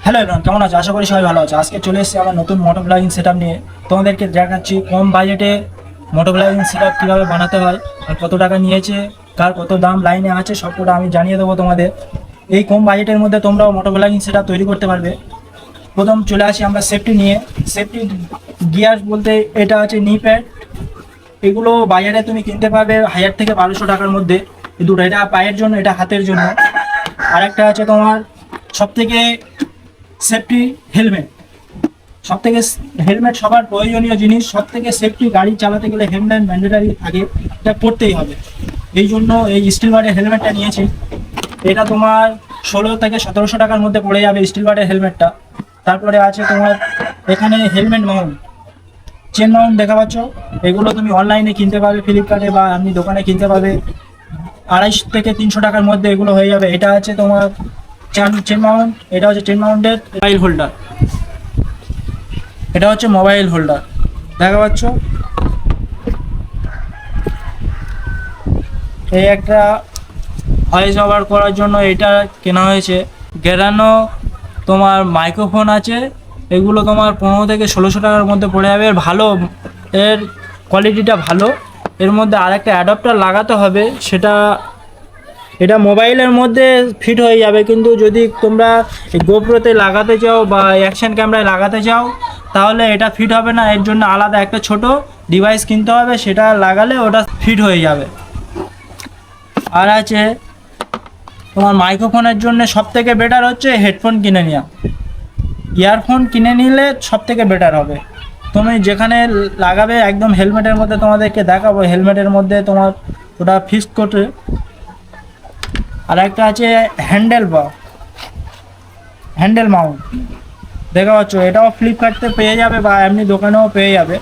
Hello everyone, কেমন আছো? আশা করি সবাই ভালো আছে। আজকে চলে এসেছি আমার নতুন মোটো ব্লগিং সেটআপ নিয়ে। তোমাদেরকে দেখাচ্ছি কম বাজেটে মোটো ব্লগিং সেটআপ কীভাবে বানাতে হয় আর কত টাকা নিয়েছে, কার কত দাম লাইনে আছে, সবটা আমি জানিয়ে দেবো তোমাদের। এই কম বাজেটের মধ্যে তোমরাও মোটো ব্লগিং সেটআপ তৈরি করতে পারবে। প্রথম চলে আসি আমরা সেফটি নিয়ে। সেফটি গিয়ার বলতে এটা আছে নি প্যাড। এগুলো বাজারে তুমি কিনতে পারবে 1000 থেকে 1200 টাকার মধ্যে। এই দুটো, এটা পায়ের জন্য, এটা হাতের জন্য। আরেকটা আছে তোমার সবথেকে সেফটি হেলমেট। সবথেকে হেলমেট সবার প্রয়োজনীয় জিনিস। সবথেকে সেফটি, গাড়ি চালাতে গেলে হেলমেট ম্যান্ডেটারি আগে এটা পড়তেই হবে। এই জন্য এই স্টিল বার্ডের হেলমেটটা নিয়েছি। এটা তোমার 16 থেকে 1700 টাকার মধ্যে পড়ে যাবে স্টিল বার্ডের হেলমেটটা। তারপরে আছে তোমার এখানে হেলমেট মাউন্ট, চেন মাউন্ট দেখা পাচ্ছ। এগুলো তুমি অনলাইনে কিনতে পারবে, ফ্লিপকার্টে বা আপনি দোকানে কিনতে পারবে 250 থেকে 300 টাকার মধ্যে এগুলো হয়ে যাবে। এটা আছে তোমার চেন মাউন্ট। এটা হচ্ছে চেন মাউন্টের মোবাইল হোল্ডার। এটা হচ্ছে মোবাইল হোল্ডার, দেখা পাচ্ছ। এই একটা ভয়েস ওভার করার জন্য এটা কেনা হয়েছে। গেরানো তোমার মাইক্রোফোন আছে। এগুলো তোমার 15 থেকে 1600 টাকার মধ্যে পড়ে যাবে। ভালো, এর কোয়ালিটিটা ভালো। এর মধ্যে আরেকটা অ্যাডাপ্টার লাগাতে হবে, সেটা এটা মোবাইলের মধ্যে ফিট হয়ে যাবে। কিন্তু যদি তোমরা গোপ্রোতে লাগাতে চাও বা অ্যাকশন ক্যামেরায় লাগাতে চাও তাহলে এটা ফিট হবে না। এর জন্য আলাদা একটা ছোট ডিভাইস কিনতে হবে, সেটা লাগালে ওটা ফিট হয়ে যাবে। আর আছে তোমার মাইক্রোফোনের জন্য সবথেকে বেটার হচ্ছে হেডফোন কিনে নেওয়া। ইয়ারফোন কিনে নিলে সবথেকে বেটার হবে। তুমি যেখানে লাগাবে একদম হেলমেটের মধ্যে, তোমাদেরকে দেখাবো হেলমেটের মধ্যে তোমার ওটা ফিক্স করতে। আর একটা আছে হ্যান্ডেল মাউন্ট, দেখা পাচ্ছ। এটাও ফ্লিপকার্টে পেয়ে যাবে বা এমনি দোকানেও পেয়ে যাবে।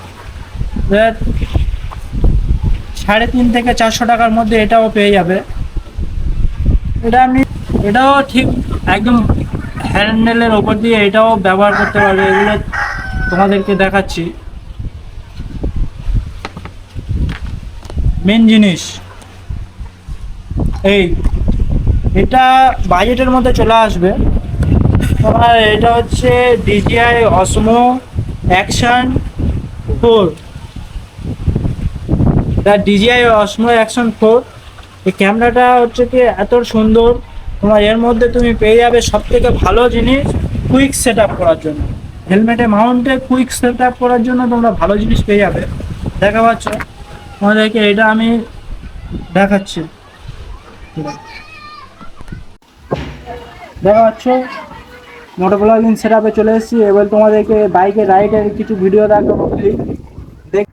350 থেকে 400 টাকার মধ্যে এটাও পেয়ে যাবে। এটাও ঠিক একদম হ্যান্ডেলের ওপর দিয়ে এটাও ব্যবহার করতে পারবে। এগুলো তোমাদেরকে দেখাচ্ছি। মেন জিনিস এটা বাজেটের মধ্যে চলে আসবে তোমার। এটা হচ্ছে DJI Osmo Action 4। এটা DJI Osmo Action 4। এই ক্যামেরাটা হচ্ছে কি এত সুন্দর। তোমার এর মধ্যে তুমি পেয়ে যাবে সব থেকে ভালো জিনিস, কুইক সেট আপ করার জন্য। হেলমেটে মাউন্টে কুইক সেট আপ করার জন্য তোমরা ভালো জিনিস পেয়ে যাবে, দেখা পাচ্ছ। তোমাদেরকে এটা আমি দেখাচ্ছি, দেখা পাচ্ছ। মোটো ব্লগিং সেট আপে চলে এসেছি। এবার তোমাদেরকে বাইকের রাইডের কিছু ভিডিও দেখাবো, ক্লিপ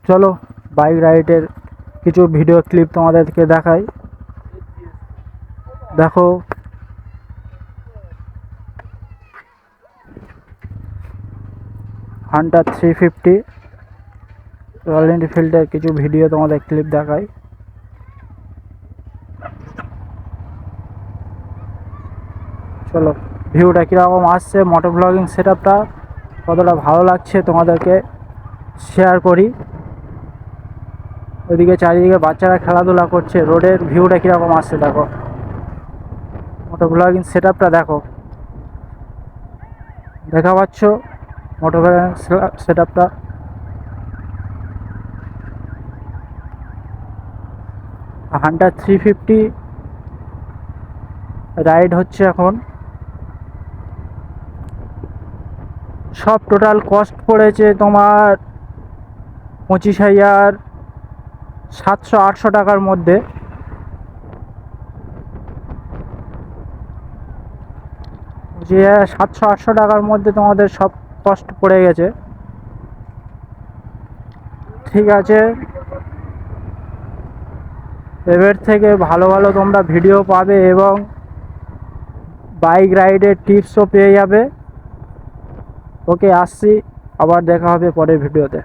চলো বাইক রাইডের কিছু ভিডিও ক্লিপ তোমাদেরকে দেখাই। দেখো, হান্টার 350 রয়্যাল এনফিল্ডের কিছু ভিডিও তোমাদের ক্লিপ দেখাই। চলো, ভিউটা কীরকম আসছে, মোটো ব্লগিং সেট আপটা কতটা ভালো লাগছে তোমাদেরকে শেয়ার করি। ওইদিকে চারিদিকে বাচ্চারা খেলাধুলা করছে, রোডের ভিউটা কীরকম আসছে দেখো। মোটো ব্লগিং সেট আপটা দেখো, দেখা পাচ্ছ মোটো ব্লগিং সেট আপটা। হান্টার 350 রাইড হচ্ছে এখন। সব টোটাল কস্ট পড়েছে তোমার 25,700-800 টাকার মধ্যে। 700-800 টাকার মধ্যে তোমাদের সব কস্ট পড়ে গেছে। ঠিক আছে, এবার থেকে ভালো ভালো তোমরা ভিডিও পাবে এবং বাইক রাইডের টিপসও পেয়ে যাবে। ওকে, আসছি, আবার দেখা হবে পরের ভিডিওতে।